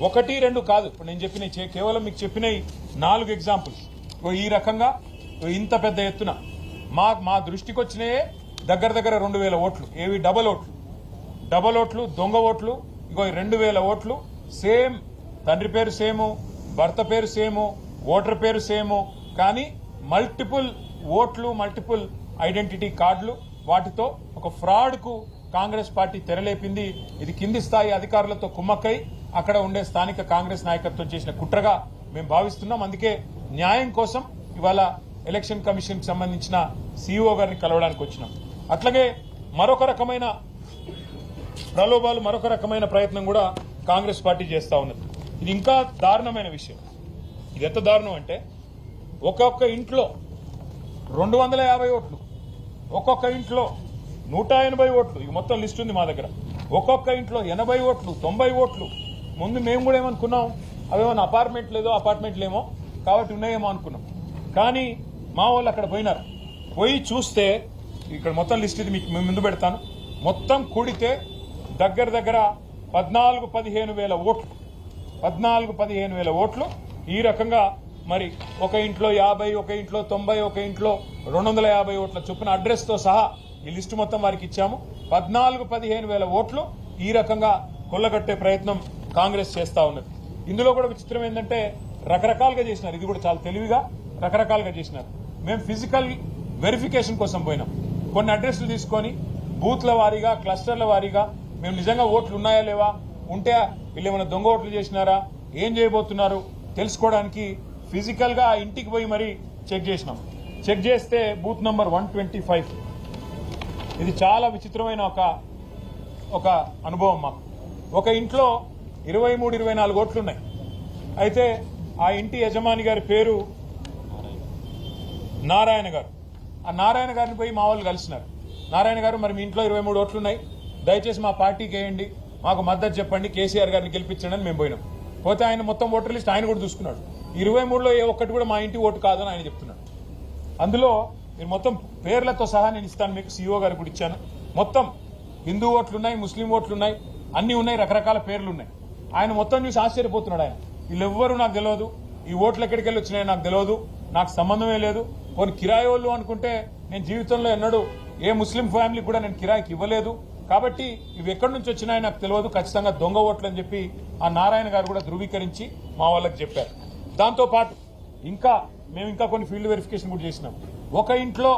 ఒకటి రెండు కాదు. ఇప్పుడు నేను చెప్పిన కేవలం మీకు చెప్పిన 4 ఎగ్జాంపుల్స్. ఈ రకంగా ఇంత పెద్ద ఎత్తున మా దృష్టికి వచ్చినాయే దగ్గర 2000 ఓట్లు. ఏవి డబల్ ఓట్లు దొంగ ఓట్లు. ఇగో 2000 ఓట్లు. సేమ్ తండ్రి పేరు సేము, భర్త పేరు సేము, ఓటర్ పేరు సేము, కానీ మల్టిపుల్ ఓట్లు, మల్టిపుల్ ఐడెంటిటీ కార్డులు. వాటితో ఒక ఫ్రాడ్ కు కాంగ్రెస్ పార్టీ తెరలేపింది. ఇది కింది స్థాయి అధికారులతో కుమ్మక్కై అక్కడ ఉండే స్థానిక కాంగ్రెస్ నాయకత్వం చేసిన కుట్రగా మేము భావిస్తున్నాం. అందుకే న్యాయం కోసం ఇవాళ ఎలక్షన్ కమిషన్ కి సంబంధించిన సీఈఓ గారిని కలవడానికి వచ్చినాం. అట్లాగే మరొక రకమైన ప్రలోభాలు, మరొక రకమైన ప్రయత్నం కూడా కాంగ్రెస్ పార్టీ చేస్తా ఉన్నది. ఇది ఇంకా దారుణమైన విషయం. ఇది ఎంత దారుణం అంటే ఒక్కొక్క ఇంట్లో 250 ఓట్లు, ఒక్కొక్క ఇంట్లో 180 ఓట్లు. ఇది మొత్తం లిస్ట్ ఉంది మా దగ్గర. ఒక్కొక్క ఇంట్లో 80 ఓట్లు, 90 ఓట్లు. ముందు మేము కూడా ఏమనుకున్నాం, అవేమన్నా అపార్ట్మెంట్లేమో కాబట్టి ఉన్నాయేమో అనుకున్నాం. కానీ మా వాళ్ళు అక్కడ పోయినారు. పోయి చూస్తే ఇక్కడ మొత్తం లిస్ట్ ఇది మీకు ముందు పెడతాను. మొత్తం కూడితే దగ్గర 14-15 వేల ఓట్లు. 14-15 వేల ఓట్లు. ఈ రకంగా మరి ఒక ఇంట్లో 50, ఒక ఇంట్లో 90, ఒక ఇంట్లో 250 ఓట్ల చొప్పున అడ్రస్ తో సహా ఈ లిస్టు మొత్తం వారికి ఇచ్చాము. 14-15 వేల ఓట్లు ఈ రకంగా కొల్లగొట్టే ప్రయత్నం కాంగ్రెస్ చేస్తా ఉన్నది. ఇందులో కూడా విచిత్రం ఏంటంటే రకరకాలుగా చేసినారు. ఇది కూడా చాలా తెలివిగా రకరకాలుగా చేసినారు. మేము ఫిజికల్ వెరిఫికేషన్ కోసం పోయినాం. కొన్ని అడ్రస్లు తీసుకొని బూత్ల వారీగా, క్లస్టర్ల వారీగా మేము నిజంగా ఓట్లు ఉన్నాయా లేవా, ఉంటే వీళ్ళు ఏమైనా దొంగ ఓట్లు చేసినారా, ఏం చేయబోతున్నారు తెలుసుకోవడానికి ఫిజికల్ గా ఆ ఇంటికి పోయి మరీ చెక్ చేసినాం. చెక్ చేస్తే బూత్ నంబర్ 125. ఇది చాలా విచిత్రమైన ఒక అనుభవం మాకు. ఒక ఇంట్లో 23-24 ఓట్లున్నాయి. అయితే ఆ ఇంటి యజమాని గారి పేరు నారాయణ గారు. ఆ నారాయణ గారిని పోయి మా వాళ్ళు కలిసినారు. నారాయణ గారు, మరి మీ ఇంట్లో 23 ఓట్లున్నాయి, దయచేసి మా పార్టీకి వేయండి, మాకు మద్దతు చెప్పండి, కేసీఆర్ గారిని గెలిపించండి అని మేము పోయినాం. పోతే ఆయన మొత్తం ఓటర్ లిస్ట్ ఆయన కూడా చూసుకున్నాడు. 23లో ఏ ఒక్కటి కూడా మా ఇంటి ఓటు కాదని ఆయన చెప్తున్నాడు. అందులో మీరు మొత్తం పేర్లతో సహా నేను ఇస్తాను మీకు, సీఈఓ గారికి కూడా ఇచ్చాను. మొత్తం హిందూ ఓట్లున్నాయి, ముస్లిం ఓట్లున్నాయి, అన్ని ఉన్నాయి, రకరకాల పేర్లు ఉన్నాయి. ఆయన మొత్తం చూసి ఆశ్చర్యపోతున్నాడు. ఆయన వీళ్ళెవ్వరూ నాకు తెలియదు, ఈ ఓట్లు ఎక్కడికి వెళ్ళి వచ్చినాయో నాకు తెలియదు, నాకు సంబంధమే లేదు. కొన్ని కిరాయి వాళ్ళు అనుకుంటే నేను జీవితంలో ఎన్నడూ ఏ ముస్లిం ఫ్యామిలీ కూడా నేను కిరాయికి ఇవ్వలేదు, కాబట్టి ఇవి ఎక్కడి నుంచి వచ్చినాయో నాకు తెలియదు, ఖచ్చితంగా దొంగ ఓట్లు అని చెప్పి ఆ నారాయణ గారు కూడా ధృవీకరించి మా వాళ్ళకి చెప్పారు. దాంతో పాటు మేము ఇంకా కొన్ని ఫీల్డ్ వెరిఫికేషన్ కూడా చేసినాం. ఒక ఇంట్లో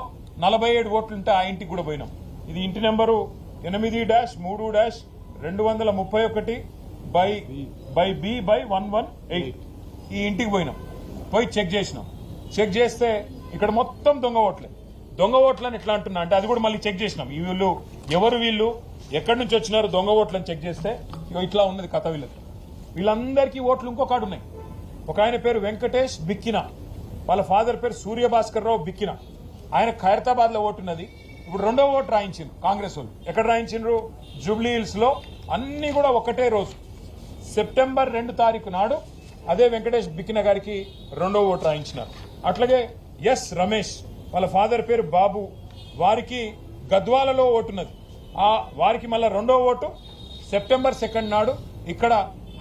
47 ఓట్లుంటే ఆ ఇంటికి కూడా పోయినాం. ఇది ఇంటి నెంబరు 8-3-2-218/B/118. ఈ ఇంటికి పోయినాం. పోయి చెక్ చేసినాం. చెక్ చేస్తే ఇక్కడ మొత్తం దొంగ ఓట్లే. దొంగ ఓట్లని ఎట్లా అంటున్నా అంటే అది కూడా మళ్ళీ చెక్ చేసినాం. ఈ వీళ్ళు ఎక్కడి నుంచి వచ్చినారు దొంగ ఓట్లని చెక్ చేస్తే ఇట్లా ఉన్నది కథ. వీళ్ళందరికీ ఓట్లు ఇంకొకటి ఉన్నాయి. ఒక ఆయన పేరు వెంకటేష్ బిక్కిన, వాళ్ళ ఫాదర్ పేరు సూర్యభాస్కర్ రావు బిక్కిన. ఆయన ఖైరతాబాద్ లో ఓటున్నది. ఇప్పుడు 2వ ఓటు రాయించిండ్రు కాంగ్రెస్ వాళ్ళు. ఎక్కడ రాయించిండ్రు? జూబ్లీ హిల్స్ లో. అన్ని కూడా ఒకటే రోజు సెప్టెంబర్ 2 తారీఖు నాడు అదే వెంకటేష్ బిక్కిన గారికి 2వ ఓటు రాయించినారు. అట్లాగే ఎస్ రమేష్, వాళ్ళ ఫాదర్ పేరు బాబు, వారికి గద్వాలలో ఓటున్నది. వారికి మళ్ళా 2వ ఓటు సెప్టెంబర్ 2 నాడు ఇక్కడ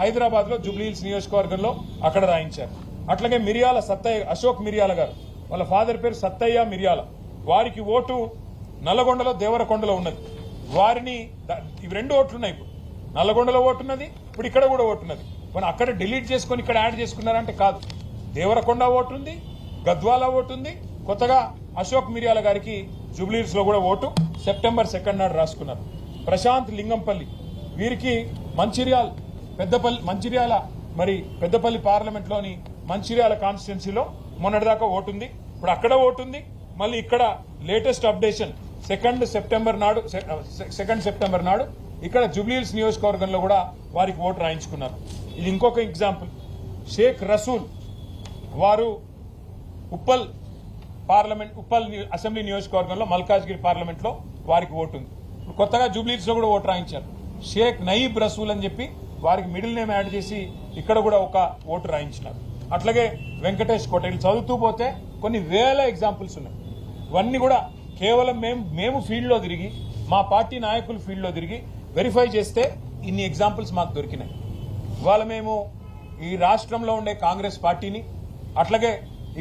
హైదరాబాద్ లో జూబ్లీ హిల్స్ నియోజకవర్గంలో అక్కడ రాయించారు. అట్లాగే మిరియాల సత్తయ్య, అశోక్ మిరియాల గారు, వాళ్ళ ఫాదర్ పేరు సత్తయ్య మిరియాల, వారికి ఓటు నల్లగొండలో దేవరకొండలో ఉన్నది. వారిని ఇవి 2 ఓట్లున్నాయి. ఇప్పుడు నల్లగొండలో ఓటున్నది, ఇప్పుడు ఇక్కడ కూడా ఓటున్నది. మనం అక్కడ డిలీట్ చేసుకుని ఇక్కడ యాడ్ చేసుకున్నారంటే కాదు. దేవరకొండ ఓటుంది, గద్వాల ఓటుంది, కొత్తగా అశోక్ మిరియాల గారికి జూబ్లీ హిల్స్ లో కూడా ఓటు సెప్టెంబర్ 2 నాడు రాసుకున్నారు. ప్రశాంత్ లింగంపల్లి, వీరికి పెద్దపల్లి పార్లమెంట్ లోని మంచిర్యాల కాన్స్టిట్యున్సీలో మొన్నటిదాకా ఓటుంది, ఇప్పుడు అక్కడ ఓటుంది. మళ్ళీ ఇక్కడ లేటెస్ట్ అప్డేషన్ 2 సెప్టెంబర్ నాడు ఇక్కడ జూబ్లీ హిల్స్ నియోజకవర్గంలో కూడా వారికి ఓటు రాయించుకున్నారు. ఇది ఇంకొక ఎగ్జాంపుల్. షేక్ రసూల్, వారు ఉప్పల్ అసెంబ్లీ నియోజకవర్గంలో మల్కాజ్గిరి పార్లమెంట్ లో వారికి ఓటు ఉంది. ఇప్పుడు కొత్తగా జూబ్లీ హిల్స్ లో కూడా ఓటు రాయించారు. షేక్ నయీబ్ రసూల్ అని చెప్పి వారికి మిడిల్ నేమ్ యాడ్ చేసి ఇక్కడ కూడా ఒక ఓటు రాయించినారు. అట్లాగే వెంకటేష్ కోట. వీళ్ళు చదువుతూ పోతే కొన్ని వేల ఎగ్జాంపుల్స్ ఉన్నాయి. ఇవన్నీ కూడా కేవలం మేము ఫీల్డ్ లో తిరిగి, మా పార్టీ నాయకులు ఫీల్డ్ లో తిరిగి వెరిఫై చేస్తే ఇన్ని ఎగ్జాంపుల్స్ మాకు దొరికినాయి. ఇవాళ మేము ఈ రాష్ట్రంలో ఉండే కాంగ్రెస్ పార్టీని అట్లాగే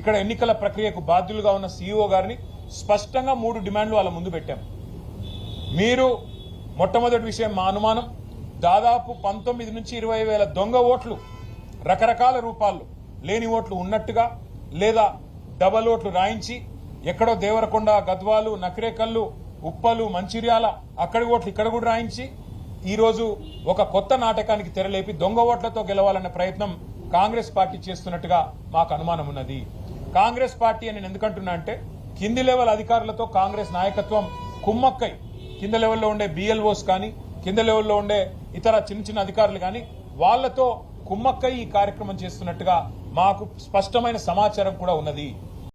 ఇక్కడ ఎన్నికల ప్రక్రియకు బాధ్యులుగా ఉన్న సీఈఓ గారిని స్పష్టంగా 3 డిమాండ్లు వాళ్ళ ముందు పెట్టాం. మీరు మొట్టమొదటి విషయం మా అనుమానం దాదాపు 19 నుంచి 20 వేల దొంగ ఓట్లు రకరకాల రూపాల్లో లేని ఓట్లు ఉన్నట్టుగా లేదా డబల్ ఓట్లు రాయించి ఎక్కడో దేవరకొండ, గద్వాలు, నకిరేకల్లు, ఉప్పలు, మంచిర్యాల అక్కడి ఓట్లు ఇక్కడ కూడా రాయించి ఈరోజు ఒక కొత్త నాటకానికి తెరలేపి దొంగ ఓట్లతో గెలవాలనే ప్రయత్నం కాంగ్రెస్ పార్టీ చేస్తున్నట్టుగా మాకు అనుమానం ఉన్నది. కాంగ్రెస్ పార్టీ అని నేను ఎందుకంటున్నా అంటే కింది లెవెల్ అధికారులతో కాంగ్రెస్ నాయకత్వం కుమ్మక్కై కింద లెవెల్లో ఉండే బిఎల్ఓస్ కానీ కింద లెవెల్లో ఉండే ఇతర చిన్న చిన్న అధికారులు కానీ వాళ్లతో కుమ్మక్కై ఈ కార్యక్రమం చేస్తున్నట్టుగా మాకు స్పష్టమైన సమాచారం కూడా ఉన్నది.